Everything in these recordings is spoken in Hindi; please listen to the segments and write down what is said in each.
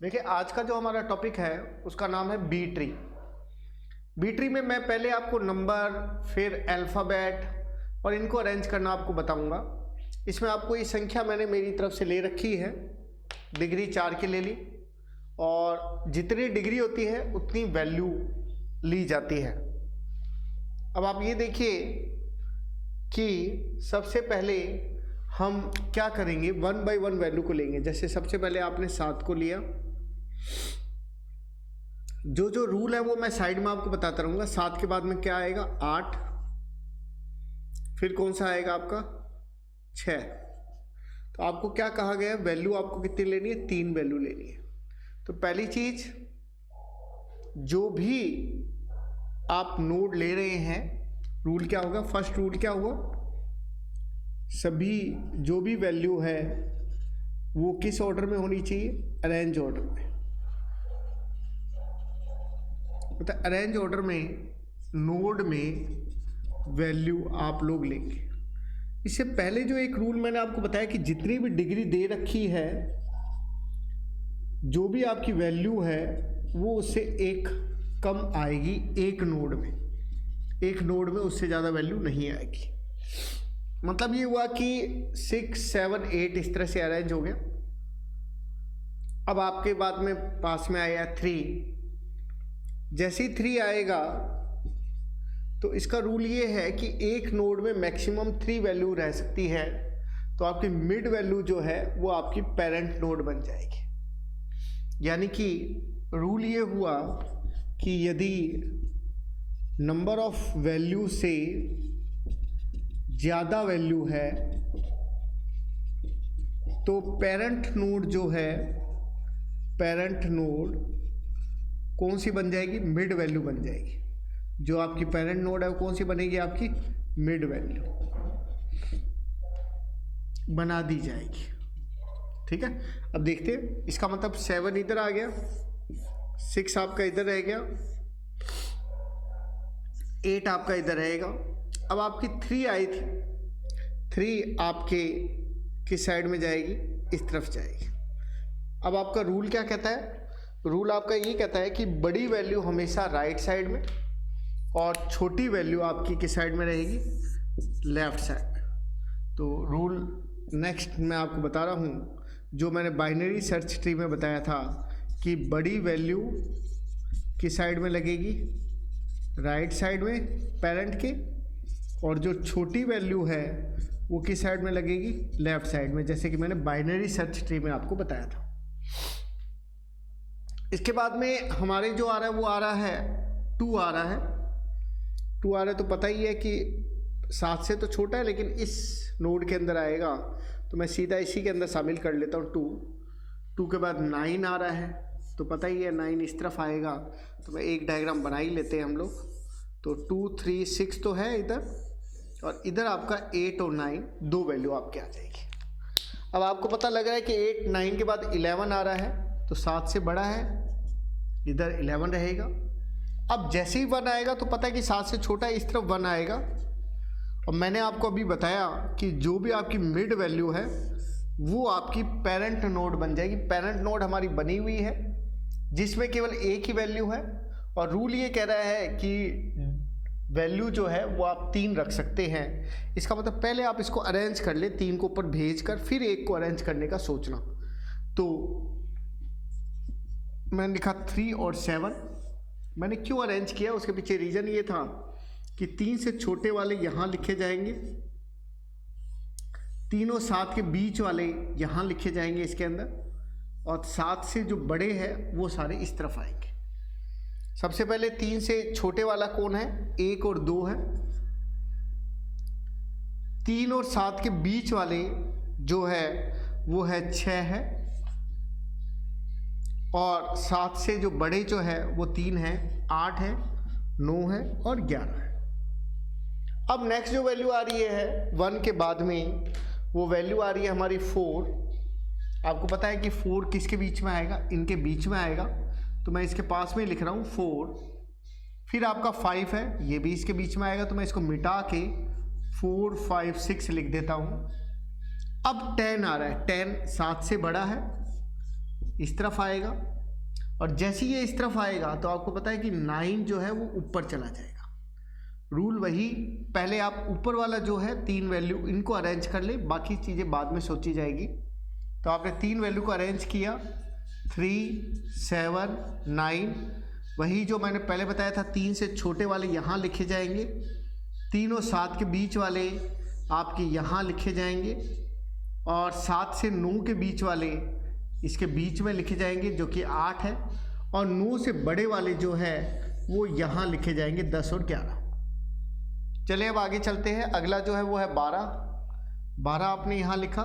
देखिए आज का जो हमारा टॉपिक है उसका नाम है बी ट्री। बी ट्री में मैं पहले आपको नंबर फिर अल्फ़ाबेट और इनको अरेंज करना आपको बताऊंगा। इसमें आपको ये संख्या मैंने मेरी तरफ से ले रखी है, डिग्री 4 की ले ली और जितनी डिग्री होती है उतनी वैल्यू ली जाती है। अब आप ये देखिए कि सबसे पहले हम क्या करेंगे, 1 बाई 1 वैल्यू को लेंगे। जैसे सबसे पहले आपने 7 को लिया, जो रूल है वो मैं साइड में आपको बताता रहूँगा। 7 के बाद में क्या आएगा 8, फिर कौन सा आएगा आपका 6। तो आपको क्या कहा गया है, वैल्यू आपको कितनी लेनी है, 3 वैल्यू लेनी है। तो पहली चीज, जो भी आप नोड ले रहे हैं, रूल क्या होगा, फर्स्ट रूल क्या हुआ, सभी जो भी वैल्यू है वो किस ऑर्डर में होनी चाहिए, अरेंज ऑर्डर में। मतलब अरेंज ऑर्डर में नोड में वैल्यू आप लोग लेंगे। इससे पहले जो एक रूल मैंने आपको बताया कि जितनी भी डिग्री दे रखी है, जो भी आपकी वैल्यू है वो उससे एक कम आएगी एक नोड में। एक नोड में उससे ज़्यादा वैल्यू नहीं आएगी। मतलब ये हुआ कि 6, 7, 8 इस तरह से अरेंज हो गया। अब आपके बाद में पास में आया 3। जैसे ही 3 आएगा तो इसका रूल ये है कि एक नोड में मैक्सिमम 3 वैल्यू रह सकती है। तो आपकी मिड वैल्यू जो है वो आपकी पेरेंट नोड बन जाएगी। यानी कि रूल ये हुआ कि यदि नंबर ऑफ वैल्यू से ज़्यादा वैल्यू है तो पेरेंट नोड जो है, पेरेंट नोड कौन सी बन जाएगी, मिड वैल्यू बन जाएगी। जो आपकी पेरेंट नोड है वो कौन सी बनेगी, आपकी मिड वैल्यू बना दी जाएगी। ठीक है, अब देखते हैं। इसका मतलब 7 इधर आ गया, 6 आपका इधर रह गया, 8 आपका इधर रहेगा। अब आपकी 3 आई थी, 3 आपके किस साइड में जाएगी, इस तरफ जाएगी। अब आपका रूल क्या कहता है, रूल आपका ये कहता है कि बड़ी वैल्यू हमेशा राइट साइड में और छोटी वैल्यू आपकी किस साइड में रहेगी, लेफ्ट साइड में। तो रूल नेक्स्ट मैं आपको बता रहा हूँ, जो मैंने बाइनरी सर्च ट्री में बताया था कि बड़ी वैल्यू किस साइड में लगेगी, राइट साइड में पेरेंट के, और जो छोटी वैल्यू है वो किस साइड में लगेगी, लेफ्ट साइड में, जैसे कि मैंने बाइनरी सर्च ट्री में आपको बताया था। इसके बाद में हमारे जो आ रहा है वो आ रहा है 2 आ रहा है। 2 आ रहा है तो पता ही है कि 7 से तो छोटा है, लेकिन इस नोड के अंदर आएगा तो मैं सीधा इसी के अंदर शामिल कर लेता हूँ 2 के बाद 9 आ रहा है तो पता ही है 9 इस तरफ आएगा। तो मैं एक डायग्राम बना ही लेते हैं हम लोग। तो 2, 3, 6 तो है इधर, और इधर आपका 8 और 9 2 वैल्यू आपके आ जाएगी। अब आपको पता लग रहा है कि 8, 9 के बाद 11 आ रहा है तो 7 से बड़ा है, इधर 11 रहेगा। अब जैसे ही 1 आएगा तो पता है कि 7 से छोटा है, इस तरफ 1 आएगा। और मैंने आपको अभी बताया कि जो भी आपकी मिड वैल्यू है वो आपकी पेरेंट नोड बन जाएगी। पेरेंट नोड हमारी बनी हुई है जिसमें केवल एक ही वैल्यू है, और रूल ये कह रहा है कि वैल्यू जो है वो आप 3 रख सकते हैं। इसका मतलब पहले आप इसको अरेंज कर ले, 3 को ऊपर भेज कर फिर एक को अरेंज करने का सोचना। तो मैंने लिखा 3 और 7। मैंने क्यों अरेंज किया, उसके पीछे रीज़न ये था कि 3 से छोटे वाले यहाँ लिखे जाएंगे, 3 और 7 के बीच वाले यहाँ लिखे जाएंगे इसके अंदर, और 7 से जो बड़े हैं वो सारे इस तरफ आएंगे। सबसे पहले 3 से छोटे वाला कौन है, 1 और 2 है। 3 और 7 के बीच वाले जो है वो है 6 है, और 7 से जो बड़े जो है वो 3 है, 8 है, 9 है और 11 है। अब नेक्स्ट जो वैल्यू आ रही है 1 के बाद में, वो वैल्यू आ रही है हमारी 4। आपको पता है कि 4 किसके बीच में आएगा, इनके बीच में आएगा, तो मैं इसके पास में लिख रहा हूँ 4। फिर आपका 5 है, ये भी इसके बीच में आएगा, तो मैं इसको मिटा के 4, 5, 6 लिख देता हूँ। अब 10 आ रहा है, 10 7 से बड़ा है, इस तरफ आएगा, और जैसे ये इस तरफ आएगा तो आपको पता है कि 9 जो है वो ऊपर चला जाएगा। रूल वही, पहले आप ऊपर वाला जो है 3 वैल्यू इनको अरेंज कर ले, बाकी चीज़ें बाद में सोची जाएगी। तो आपने 3 वैल्यू को अरेंज किया, 3, 7, 9। वही जो मैंने पहले बताया था, 3 से छोटे वाले यहाँ लिखे जाएंगे, 3 और 7 के बीच वाले आपके यहाँ लिखे जाएंगे, और 7 से 9 के बीच वाले इसके बीच में लिखे जाएंगे जो कि 8 है, और 9 से बड़े वाले जो है वो यहाँ लिखे जाएंगे 10 और 11। चलिए अब आगे चलते हैं। अगला जो है वो है 12। 12 आपने यहाँ लिखा।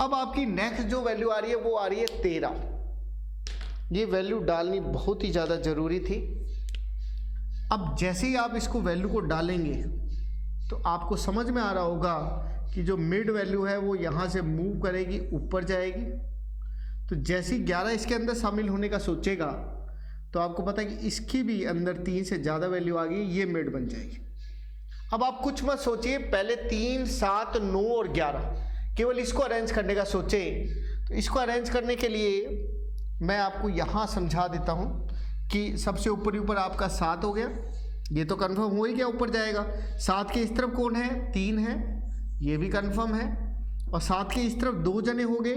अब आपकी नेक्स्ट जो वैल्यू आ रही है वो आ रही है 13। ये वैल्यू डालनी बहुत ही ज़्यादा ज़रूरी थी। अब जैसे ही आप इसको वैल्यू को डालेंगे तो आपको समझ में आ रहा होगा कि जो मिड वैल्यू है वो यहाँ से मूव करेगी, ऊपर जाएगी। तो जैसे ही 11 इसके अंदर शामिल होने का सोचेगा तो आपको पता है कि इसकी भी अंदर 3 से ज़्यादा वैल्यू आ गई, ये मिड बन जाएगी। अब आप कुछ मत सोचिए, पहले 3, 7, 9 और 11 केवल इसको अरेंज करने का सोचें। तो इसको अरेंज करने के लिए मैं आपको यहाँ समझा देता हूँ कि सबसे ऊपर आपका 7 हो गया, ये तो कंफर्म हो ही गया, ऊपर जाएगा। 7 के इस तरफ कौन है? 3 है, ये भी कंफर्म है। और 7 के इस तरफ 2 जने हो गए,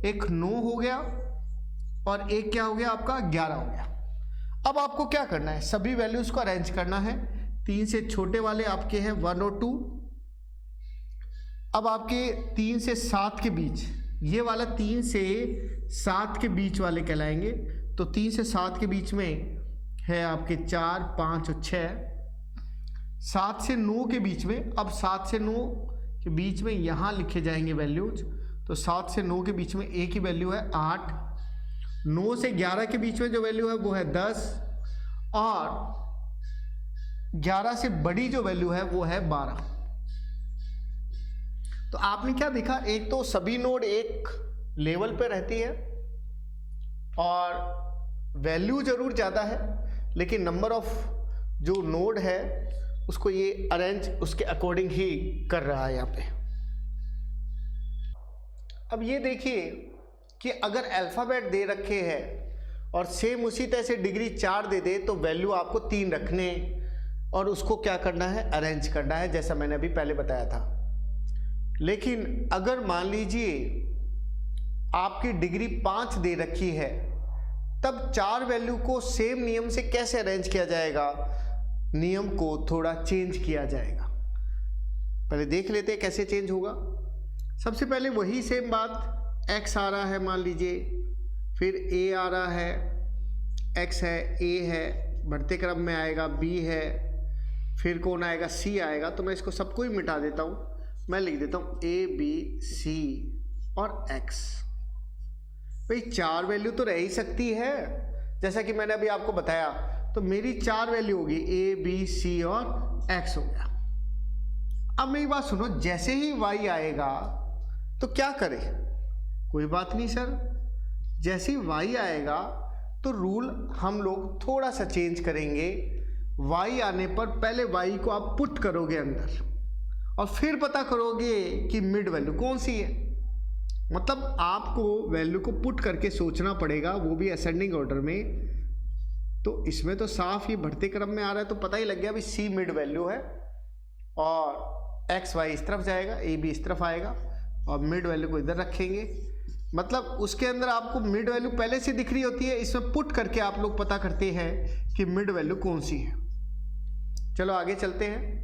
एक 9 हो गया और एक क्या हो गया आपका 11 हो गया। अब आपको क्या करना है? सभी वैल्यूज को अरेंज करना है। 3 से छोटे वाले आपके हैं 1 और 2। अब आपके 3 से 7 के बीच, ये वाला 3 से 7 के बीच वाले कहलाएंगे। तो 3 से 7 के बीच में है आपके 4, 5 और 6। 7 से 9 के बीच में, अब 7 से 9 के बीच में यहाँ लिखे जाएंगे वैल्यूज। तो 7 से 9 के बीच में एक ही वैल्यू है 8। 9 से 11 के बीच में जो वैल्यू है वो है 10, और 11 से बड़ी जो वैल्यू है वो है 12। तो आपने क्या देखा? एक तो सभी नोड एक लेवल पे रहती है और वैल्यू जरूर ज़्यादा है, लेकिन नंबर ऑफ जो नोड है उसको ये अरेंज उसके अकॉर्डिंग ही कर रहा है यहाँ पे। अब ये देखिए कि अगर अल्फ़ाबेट दे रखे हैं और सेम उसी तरह से डिग्री 4 दे दे तो वैल्यू आपको 3 रखने और उसको क्या करना है? अरेंज करना है, जैसा मैंने अभी पहले बताया था। लेकिन अगर मान लीजिए आपकी डिग्री 5 दे रखी है, तब 4 वैल्यू को सेम नियम से कैसे अरेंज किया जाएगा? नियम को थोड़ा चेंज किया जाएगा। पहले देख लेते हैं कैसे चेंज होगा। सबसे पहले वही सेम बात, x आ रहा है मान लीजिए, फिर a आ रहा है, x है, a है, बढ़ते क्रम में आएगा b है, फिर कौन आएगा? c आएगा। तो मैं इसको सबको ही मिटा देता हूँ, मैं लिख देता हूँ a b c और x। भाई 4 वैल्यू तो रह ही सकती है, जैसा कि मैंने अभी आपको बताया। तो मेरी 4 वैल्यू होगी a b c और x हो गया। अब मेरी बात सुनो, जैसे ही y आएगा तो क्या करें? कोई बात नहीं सर, जैसे ही y आएगा तो रूल हम लोग थोड़ा सा चेंज करेंगे। y आने पर पहले y को आप पुट करोगे अंदर और फिर पता करोगे कि मिड वैल्यू कौन सी है। मतलब आपको वैल्यू को पुट करके सोचना पड़ेगा, वो भी असेंडिंग ऑर्डर में। तो इसमें तो साफ ही बढ़ते क्रम में आ रहा है, तो पता ही लग गया भी c मिड वैल्यू है और x y इस तरफ जाएगा, a b इस तरफ आएगा और मिड वैल्यू को इधर रखेंगे। मतलब उसके अंदर आपको मिड वैल्यू पहले से दिख रही होती है, इसमें पुट करके आप लोग पता करते हैं कि मिड वैल्यू कौन सी है। चलो आगे चलते हैं।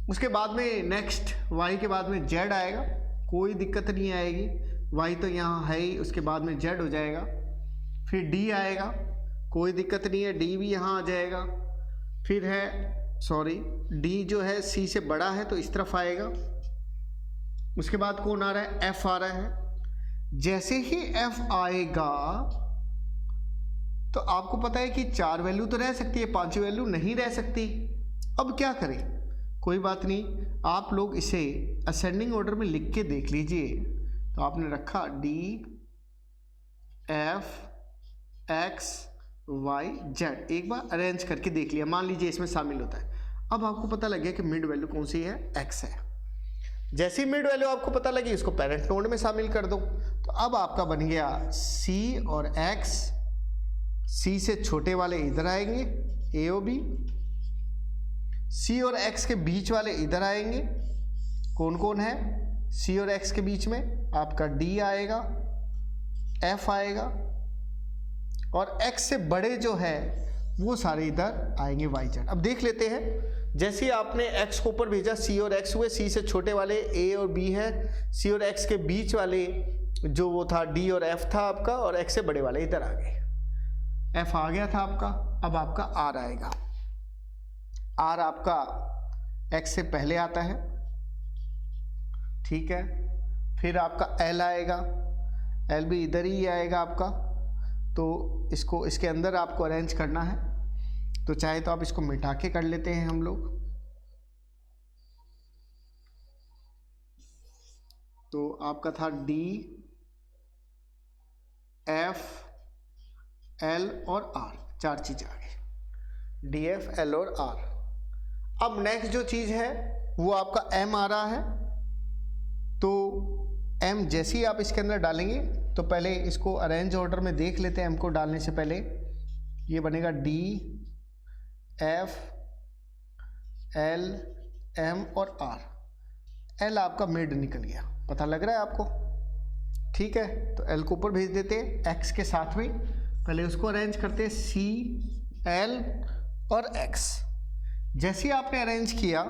उसके बाद में नेक्स्ट y के बाद में z आएगा, कोई दिक्कत नहीं आएगी, y तो यहाँ है ही, उसके बाद में z हो जाएगा। फिर d आएगा, कोई दिक्कत नहीं है, d भी यहाँ आ जाएगा। फिर है d जो है c से बड़ा है तो इस तरफ आएगा। उसके बाद कौन आ रहा है? f आ रहा है। जैसे ही f आएगा तो आपको पता है कि 4 वैल्यू तो रह सकती है, 5 वैल्यू नहीं रह सकती। अब क्या करें? कोई बात नहीं, आप लोग इसे असेंडिंग ऑर्डर में लिख के देख लीजिए। तो आपने रखा d f x y z, एक बार अरेंज करके देख लिया, मान लीजिए इसमें शामिल होता है। अब आपको पता लग गया कि मिड वैल्यू कौन सी है? x है। जैसी मिड वैल्यू आपको पता लगी, इसको पेरेंट नोड में शामिल कर दो। तो अब आपका बन गया C और X, C से छोटे वाले इधर आएंगे A और B, C और X के बीच वाले इधर आएंगे, कौन कौन है C और X के बीच में, आपका D आएगा, F आएगा, और X से बड़े जो है वो सारे इधर आएंगे YZ। अब देख लेते हैं, जैसे आपने X को ऊपर भेजा C और X हुए, C से छोटे वाले A और B है, C और X के बीच वाले जो वो था D और F था आपका, और X से बड़े वाले इधर आ गए, F आ गया था आपका। अब आपका R आएगा, R आपका X से पहले आता है, ठीक है। फिर आपका L आएगा, L भी इधर ही आएगा आपका, तो इसको इसके अंदर आपको अरेंज करना है, तो चाहे तो आप इसको मिटा के कर लेते हैं हम लोग। तो आपका था D, F, L और R, चार चीज़ आ गई, D, F, L और R। अब नेक्स्ट जो चीज़ है वो आपका M आ रहा है, तो M जैसे ही आप इसके अंदर डालेंगे तो पहले इसको अरेंज ऑर्डर में देख लेते हैं। M को डालने से पहले ये बनेगा D, F, L, M और R। L आपका मिड निकल गया, पता लग रहा है आपको, ठीक है। तो L को ऊपर भेज देते हैं X के साथ में, पहले उसको अरेंज करते हैं C, L और X। जैसे आपने अरेंज किया,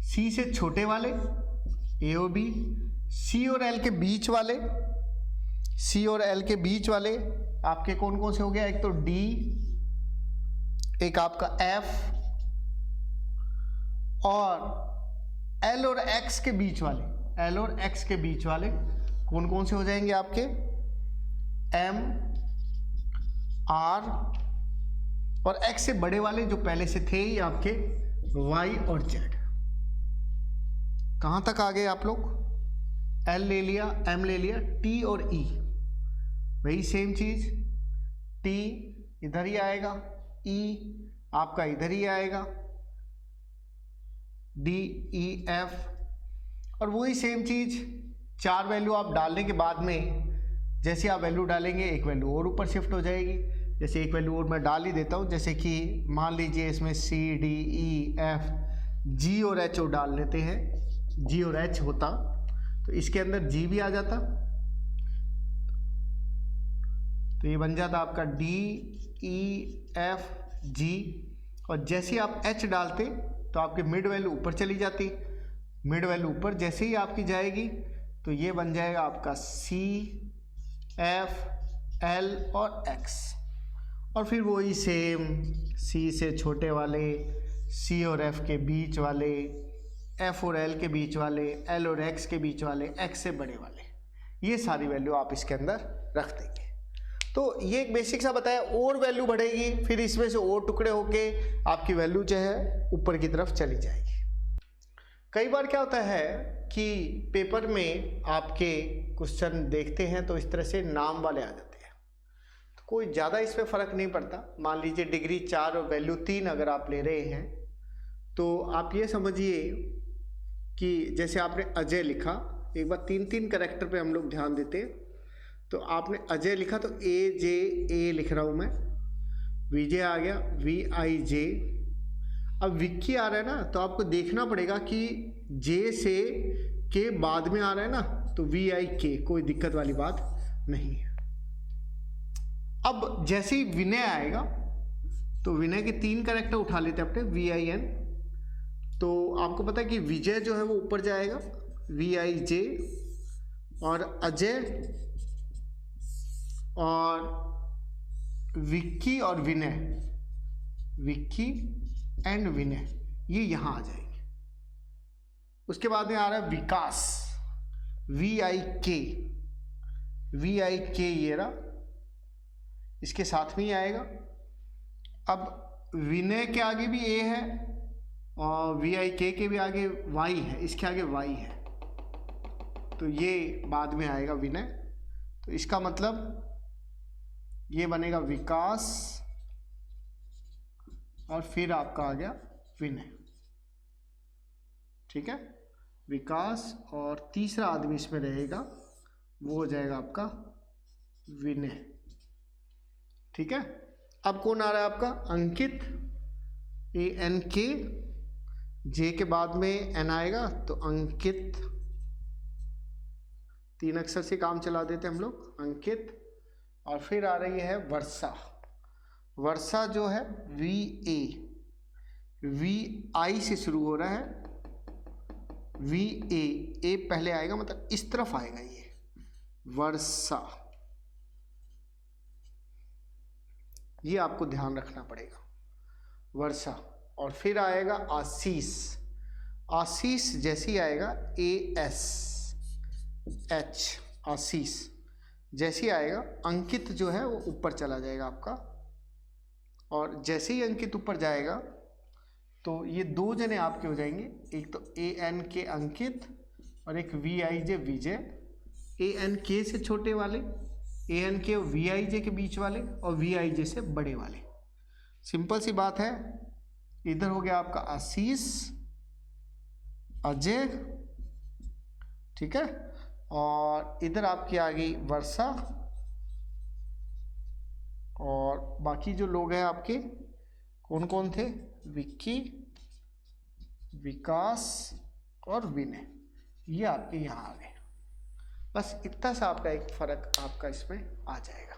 C से छोटे वाले A और B, C और L के बीच वाले, C और L के बीच वाले आपके कौन कौन से हो गया, एक तो D, एक आपका F, और L और X के बीच वाले, L और X के बीच वाले कौन कौन से हो जाएंगे आपके, M, R, और X से बड़े वाले जो पहले से थे ही आपके Y और Z। कहाँ तक आ गए आप लोग, L ले लिया, M ले लिया, T और E वही सेम चीज, T इधर ही आएगा, E आपका इधर ही आएगा, D, E, F, और वही सेम चीज चार वैल्यू आप डालने के बाद में जैसे आप वैल्यू डालेंगे एक वैल्यू और ऊपर शिफ्ट हो जाएगी। जैसे एक वैल्यू और मैं डाल ही देता हूँ, जैसे कि मान लीजिए इसमें C, D, E, F, G और H और डाल लेते हैं, G और H होता तो इसके अंदर G भी आ जाता, तो ये बन जाता आपका D, E, F, G, और जैसे आप H डालते तो आपकी मिड वैल्यू ऊपर चली जाती, मिड वैल्यू ऊपर जैसे ही आपकी जाएगी तो ये बन जाएगा आपका C, F, L और X, और फिर वही सेम C से छोटे वाले, C और F के बीच वाले, F और L के बीच वाले, L और X के बीच वाले, X से बड़े वाले, ये सारी वैल्यू आप इसके अंदर रख देंगे। तो ये एक बेसिक सा बताया, और वैल्यू बढ़ेगी, फिर इसमें से और टुकड़े होके आपकी वैल्यू जो है ऊपर की तरफ चली जाएगी। कई बार क्या होता है कि पेपर में आपके क्वेश्चन देखते हैं तो इस तरह से नाम वाले आ जाते हैं, तो कोई ज़्यादा इसमें फ़र्क नहीं पड़ता। मान लीजिए डिग्री 4 और वैल्यू 3 अगर आप ले रहे हैं तो आप ये समझिए कि जैसे आपने अजय लिखा, एक बार 3-3 कैरेक्टर पे हम लोग ध्यान देते हैं, तो आपने अजय लिखा तो AJ लिख रहा हूँ मैं, विजय आ गया VIJ। अब विक्की आ रहा है ना, तो आपको देखना पड़ेगा कि J से के बाद में आ रहा है ना, तो VIK, कोई दिक्कत वाली बात नहीं है। अब जैसे ही विनय आएगा तो विनय के 3 कैरेक्टर उठा लेते हैं अपने VIN, तो आपको पता है कि विजय जो है वो ऊपर जाएगा VIJ, और अजय और विक्की और विनय, विक्की एंड विनय, ये यहाँ आ जाएंगे। उसके बाद में आ रहा है विकास VIK, ये रहा, इसके साथ में ही आएगा। अब विनय के आगे भी A है और VIK के भी आगे Y है, इसके आगे Y है, तो ये बाद में आएगा विनय, तो इसका मतलब ये बनेगा विकास और फिर आपका आ गया विनय, ठीक है, विकास, और तीसरा आदमी इसमें रहेगा वो हो जाएगा आपका विनय। ठीक है, अब कौन आ रहा है आपका? अंकित, ANK, जे के बाद में एन आएगा तो अंकित, 3 अक्षर से काम चला देते हम लोग, अंकित। और फिर आ रही है वर्षा। वर्षा जो है VI से शुरू हो रहा है, A पहले आएगा, मतलब इस तरफ आएगा ये, वर्षा, ये आपको ध्यान रखना पड़ेगा, वर्षा। और फिर आएगा आशीष। आशीष जैसे ही आएगा ASH, आशीष जैसे ही आएगा, अंकित जो है वो ऊपर चला जाएगा आपका। और जैसे ही अंकित ऊपर जाएगा तो ये 2 जने आपके हो जाएंगे, एक तो ANK अंकित और एक VIJ विजय। ANK से छोटे वाले, ANK और VIJ के बीच वाले, और VIJ से बड़े वाले। सिंपल सी बात है। इधर हो गया आपका आशीष, अजय, ठीक है, और इधर आपकी आ गई वर्षा, और बाकी जो लोग हैं आपके कौन कौन थे? विक्की, विकास और विनय, ये आपके यहाँ आ गए। बस इतना सा आपका एक फर्क आपका इसमें आ जाएगा।